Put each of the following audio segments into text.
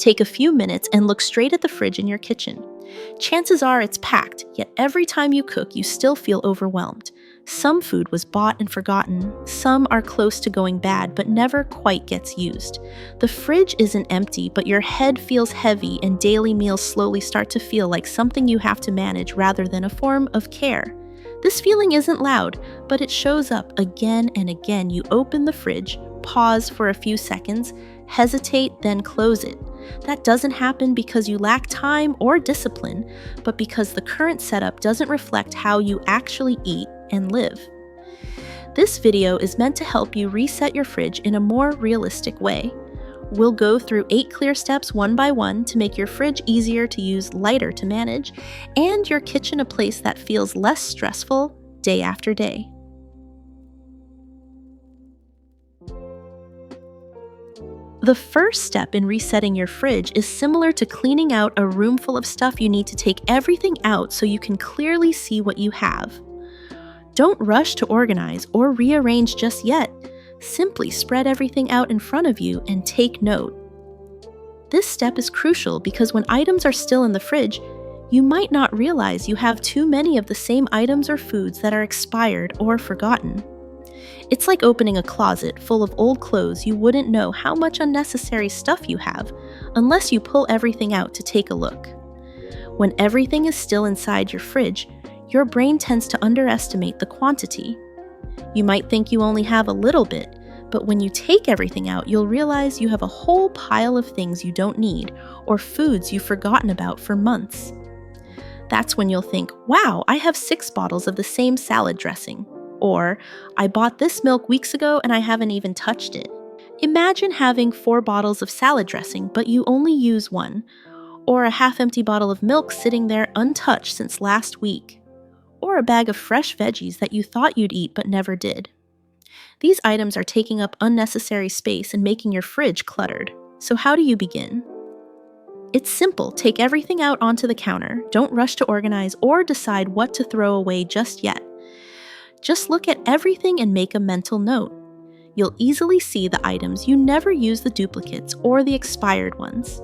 Take a few minutes and look straight at the fridge in your kitchen. Chances are it's packed, yet every time you cook, you still feel overwhelmed. Some food was bought and forgotten, some are close to going bad but never quite gets used. The fridge isn't empty, but your head feels heavy and daily meals slowly start to feel like something you have to manage rather than a form of care. This feeling isn't loud, but it shows up again and again. You open the fridge, pause for a few seconds, hesitate, then close it. That doesn't happen because you lack time or discipline, but because the current setup doesn't reflect how you actually eat and live. This video is meant to help you reset your fridge in a more realistic way. We'll go through 8 clear steps one by one to make your fridge easier to use, lighter to manage, and your kitchen a place that feels less stressful day after day. The first step in resetting your fridge is similar to cleaning out a room full of stuff. You need to take everything out so you can clearly see what you have. Don't rush to organize or rearrange just yet. Simply spread everything out in front of you and take note. This step is crucial because when items are still in the fridge, you might not realize you have too many of the same items or foods that are expired or forgotten. It's like opening a closet full of old clothes. You wouldn't know how much unnecessary stuff you have unless you pull everything out to take a look. When everything is still inside your fridge, your brain tends to underestimate the quantity. You might think you only have a little bit, but when you take everything out, you'll realize you have a whole pile of things you don't need or foods you've forgotten about for months. That's when you'll think, wow, I have 6 bottles of the same salad dressing. Or, I bought this milk weeks ago and I haven't even touched it. Imagine having 4 bottles of salad dressing, but you only use 1. Or a half-empty bottle of milk sitting there untouched since last week. Or a bag of fresh veggies that you thought you'd eat but never did. These items are taking up unnecessary space and making your fridge cluttered. So how do you begin? It's simple. Take everything out onto the counter. Don't rush to organize or decide what to throw away just yet. Just look at everything and make a mental note. You'll easily see the items you never use, the duplicates or the expired ones.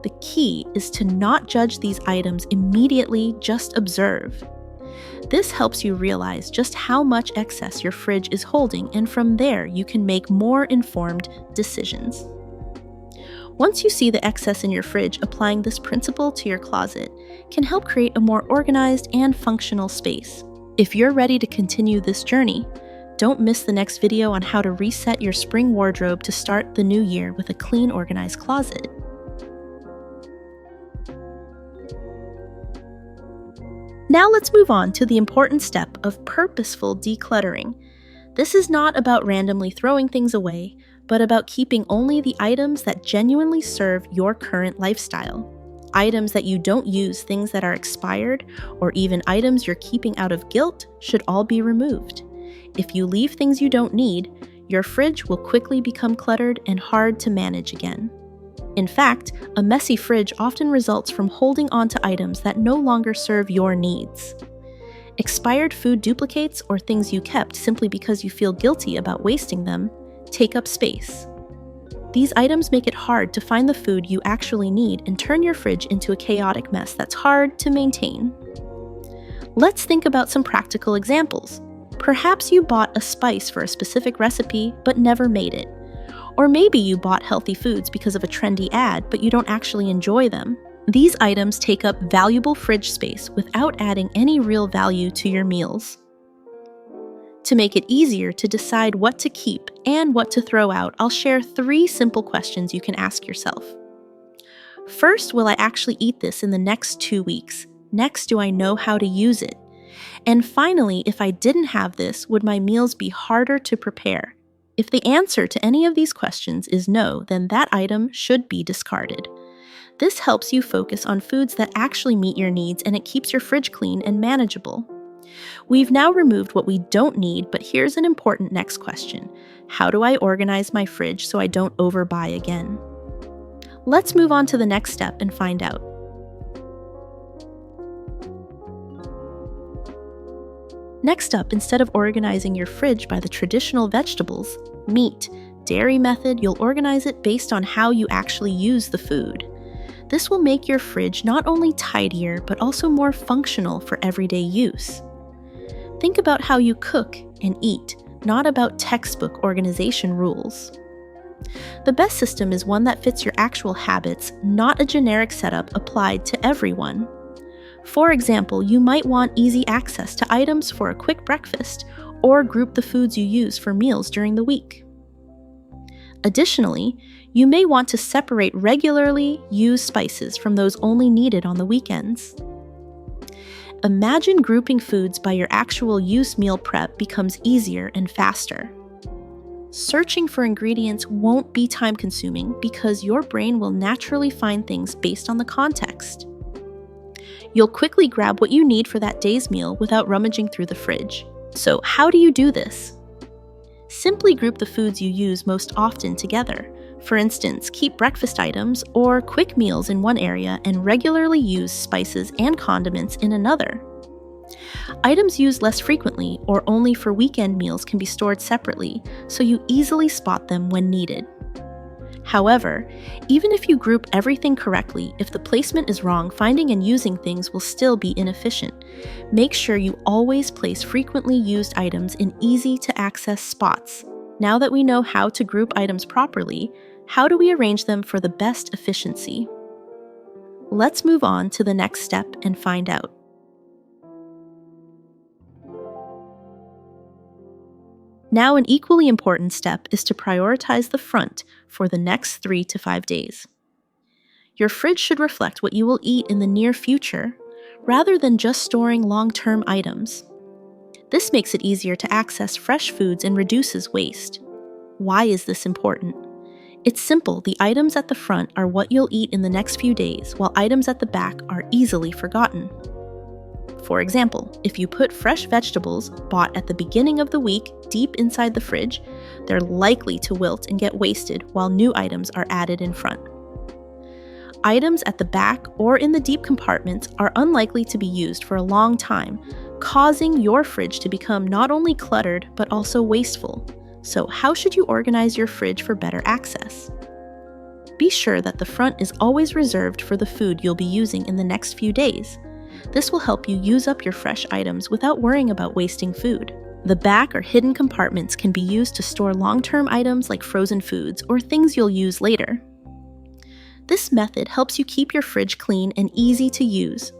The key is to not judge these items immediately, just observe. This helps you realize just how much excess your fridge is holding, and from there you can make more informed decisions. Once you see the excess in your fridge, applying this principle to your closet can help create a more organized and functional space. If you're ready to continue this journey, don't miss the next video on how to reset your spring wardrobe to start the new year with a clean, organized closet. Now let's move on to the important step of purposeful decluttering. This is not about randomly throwing things away, but about keeping only the items that genuinely serve your current lifestyle. Items that you don't use, things that are expired, or even items you're keeping out of guilt should all be removed. If you leave things you don't need, your fridge will quickly become cluttered and hard to manage again. In fact, a messy fridge often results from holding on to items that no longer serve your needs. Expired food duplicates or things you kept simply because you feel guilty about wasting them take up space. These items make it hard to find the food you actually need and turn your fridge into a chaotic mess that's hard to maintain. Let's think about some practical examples. Perhaps you bought a spice for a specific recipe but never made it. Or maybe you bought healthy foods because of a trendy ad, but you don't actually enjoy them. These items take up valuable fridge space without adding any real value to your meals. To make it easier to decide what to keep and what to throw out, I'll share 3 simple questions you can ask yourself. First, will I actually eat this in the next 2 weeks? Next, do I know how to use it? And finally, if I didn't have this, would my meals be harder to prepare? If the answer to any of these questions is no, then that item should be discarded. This helps you focus on foods that actually meet your needs, and it keeps your fridge clean and manageable. We've now removed what we don't need, but here's an important next question. How do I organize my fridge so I don't overbuy again? Let's move on to the next step and find out. Next up, instead of organizing your fridge by the traditional vegetables, meat, dairy method, you'll organize it based on how you actually use the food. This will make your fridge not only tidier, but also more functional for everyday use. Think about how you cook and eat, not about textbook organization rules. The best system is one that fits your actual habits, not a generic setup applied to everyone. For example, you might want easy access to items for a quick breakfast, or group the foods you use for meals during the week. Additionally, you may want to separate regularly used spices from those only needed on the weekends. Imagine grouping foods by your actual use meal prep becomes easier and faster. Searching for ingredients won't be time-consuming because your brain will naturally find things based on the context. You'll quickly grab what you need for that day's meal without rummaging through the fridge. So, how do you do this? Simply group the foods you use most often together. For instance, keep breakfast items or quick meals in one area and regularly use spices and condiments in another. Items used less frequently or only for weekend meals can be stored separately, so you easily spot them when needed. However, even if you group everything correctly, if the placement is wrong, finding and using things will still be inefficient. Make sure you always place frequently used items in easy-to-access spots. Now that we know how to group items properly, how do we arrange them for the best efficiency? Let's move on to the next step and find out. Now, an equally important step is to prioritize the front for the next 3 to 5 days. Your fridge should reflect what you will eat in the near future, rather than just storing long-term items. This makes it easier to access fresh foods and reduces waste. Why is this important? It's simple. The items at the front are what you'll eat in the next few days, while items at the back are easily forgotten. For example, if you put fresh vegetables bought at the beginning of the week deep inside the fridge, they're likely to wilt and get wasted while new items are added in front. Items at the back or in the deep compartments are unlikely to be used for a long time, causing your fridge to become not only cluttered but also wasteful. So, how should you organize your fridge for better access? Be sure that the front is always reserved for the food you'll be using in the next few days. This will help you use up your fresh items without worrying about wasting food. The back or hidden compartments can be used to store long-term items like frozen foods or things you'll use later. This method helps you keep your fridge clean and easy to use.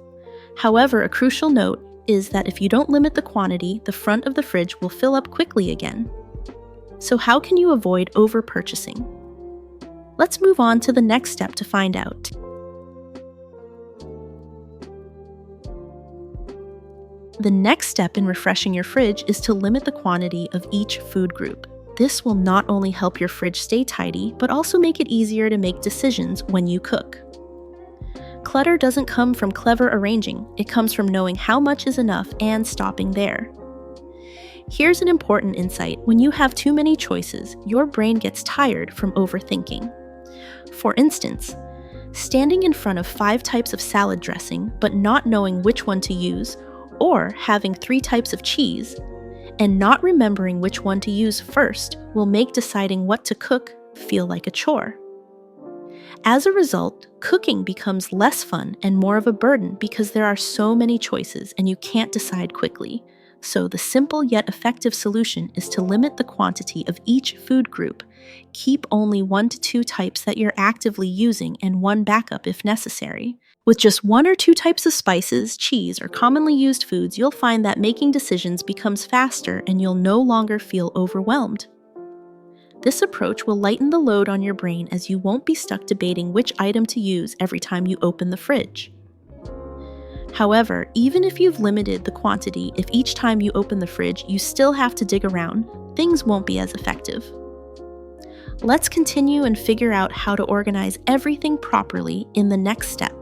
However, a crucial note is that if you don't limit the quantity, the front of the fridge will fill up quickly again. So how can you avoid over-purchasing? Let's move on to the next step to find out. The next step in refreshing your fridge is to limit the quantity of each food group. This will not only help your fridge stay tidy, but also make it easier to make decisions when you cook. Clutter doesn't come from clever arranging, it comes from knowing how much is enough and stopping there. Here's an important insight. When you have too many choices, your brain gets tired from overthinking. For instance, standing in front of 5 types of salad dressing, but not knowing which one to use, or having 3 types of cheese, and not remembering which one to use first will make deciding what to cook feel like a chore. As a result, cooking becomes less fun and more of a burden because there are so many choices and you can't decide quickly. So the simple yet effective solution is to limit the quantity of each food group. Keep only 1 to 2 types that you're actively using and 1 backup if necessary. With just 1 or 2 types of spices, cheese, or commonly used foods, you'll find that making decisions becomes faster and you'll no longer feel overwhelmed. This approach will lighten the load on your brain as you won't be stuck debating which item to use every time you open the fridge. However, even if you've limited the quantity, if each time you open the fridge you still have to dig around, things won't be as effective. Let's continue and figure out how to organize everything properly in the next step.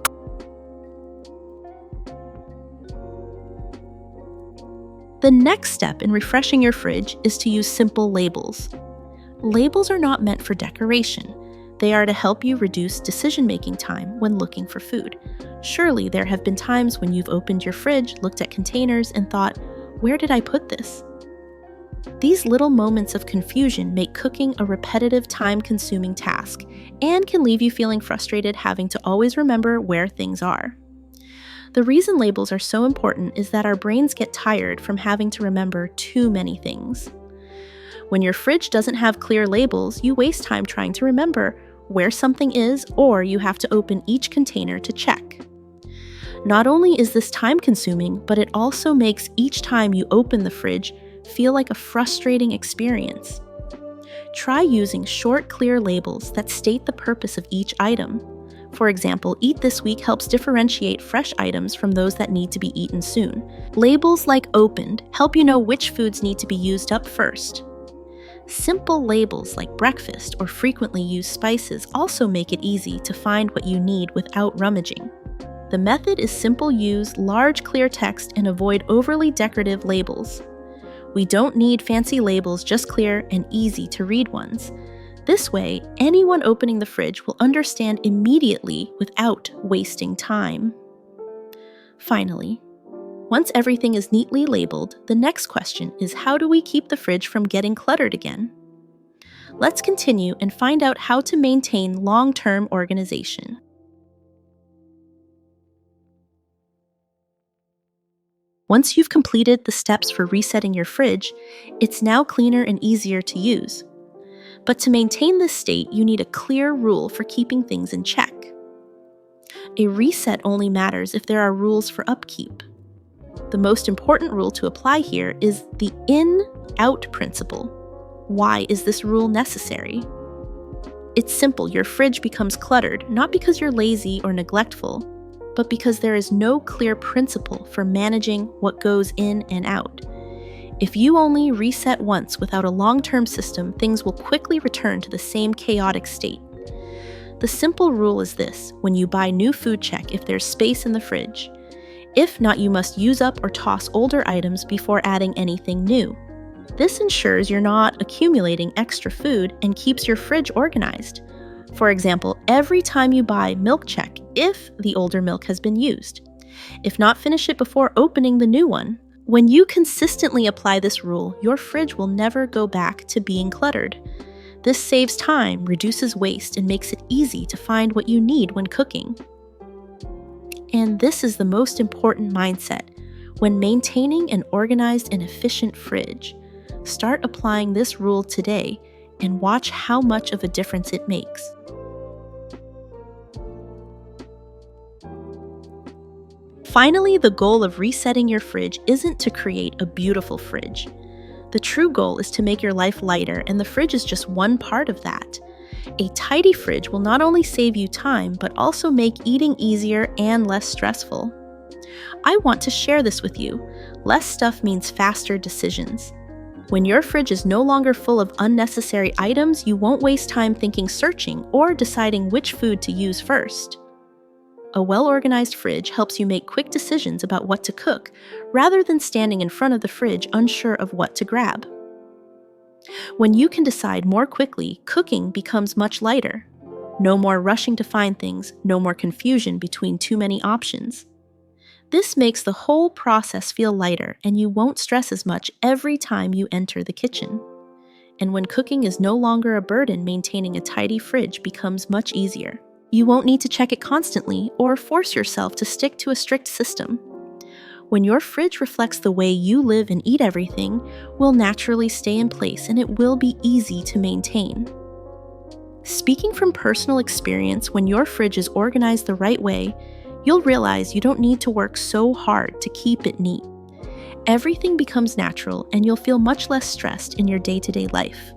The next step in refreshing your fridge is to use simple labels. Labels are not meant for decoration. They are to help you reduce decision-making time when looking for food. Surely there have been times when you've opened your fridge, looked at containers, and thought, "Where did I put this?" These little moments of confusion make cooking a repetitive, time-consuming task and can leave you feeling frustrated having to always remember where things are. The reason labels are so important is that our brains get tired from having to remember too many things. When your fridge doesn't have clear labels, you waste time trying to remember where something is, or you have to open each container to check. Not only is this time-consuming, but it also makes each time you open the fridge feel like a frustrating experience. Try using short, clear labels that state the purpose of each item. For example, Eat This Week helps differentiate fresh items from those that need to be eaten soon. Labels like Opened help you know which foods need to be used up first. Simple labels like breakfast or frequently used spices also make it easy to find what you need without rummaging. The method is simple: use large, clear text and avoid overly decorative labels. We don't need fancy labels, just clear and easy to read ones. This way, anyone opening the fridge will understand immediately without wasting time. Finally, once everything is neatly labeled, the next question is, how do we keep the fridge from getting cluttered again? Let's continue and find out how to maintain long-term organization. Once you've completed the steps for resetting your fridge, it's now cleaner and easier to use. But to maintain this state, you need a clear rule for keeping things in check. A reset only matters if there are rules for upkeep. The most important rule to apply here is the in-out principle. Why is this rule necessary? It's simple: your fridge becomes cluttered not because you're lazy or neglectful, but because there is no clear principle for managing what goes in and out. If you only reset once without a long-term system, things will quickly return to the same chaotic state. The simple rule is this: when you buy new food, check if there's space in the fridge. If not, you must use up or toss older items before adding anything new. This ensures you're not accumulating extra food and keeps your fridge organized. For example, every time you buy milk, check if the older milk has been used. If not, finish it before opening the new one. When you consistently apply this rule, your fridge will never go back to being cluttered. This saves time, reduces waste, and makes it easy to find what you need when cooking. And this is the most important mindset when maintaining an organized and efficient fridge. Start applying this rule today and watch how much of a difference it makes. Finally, the goal of resetting your fridge isn't to create a beautiful fridge. The true goal is to make your life lighter, and the fridge is just one part of that. A tidy fridge will not only save you time, but also make eating easier and less stressful. I want to share this with you. Less stuff means faster decisions. When your fridge is no longer full of unnecessary items, you won't waste time searching, or deciding which food to use first. A well-organized fridge helps you make quick decisions about what to cook, rather than standing in front of the fridge unsure of what to grab. When you can decide more quickly, cooking becomes much lighter. No more rushing to find things, no more confusion between too many options. This makes the whole process feel lighter, and you won't stress as much every time you enter the kitchen. And when cooking is no longer a burden, maintaining a tidy fridge becomes much easier. You won't need to check it constantly or force yourself to stick to a strict system. When your fridge reflects the way you live and eat, everything will naturally stay in place and it will be easy to maintain. Speaking from personal experience, when your fridge is organized the right way, you'll realize you don't need to work so hard to keep it neat. Everything becomes natural and you'll feel much less stressed in your day-to-day life.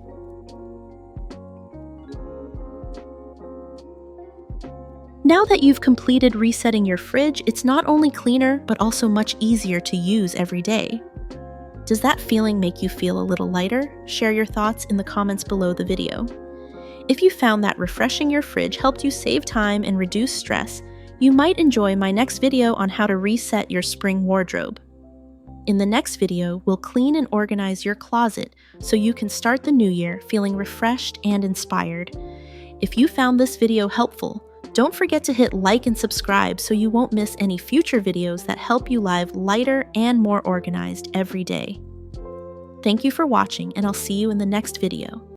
Now that you've completed resetting your fridge, it's not only cleaner, but also much easier to use every day. Does that feeling make you feel a little lighter? Share your thoughts in the comments below the video. If you found that refreshing your fridge helped you save time and reduce stress, you might enjoy my next video on how to reset your spring wardrobe. In the next video, we'll clean and organize your closet so you can start the new year feeling refreshed and inspired. If you found this video helpful, don't forget to hit like and subscribe so you won't miss any future videos that help you live lighter and more organized every day. Thank you for watching, and I'll see you in the next video.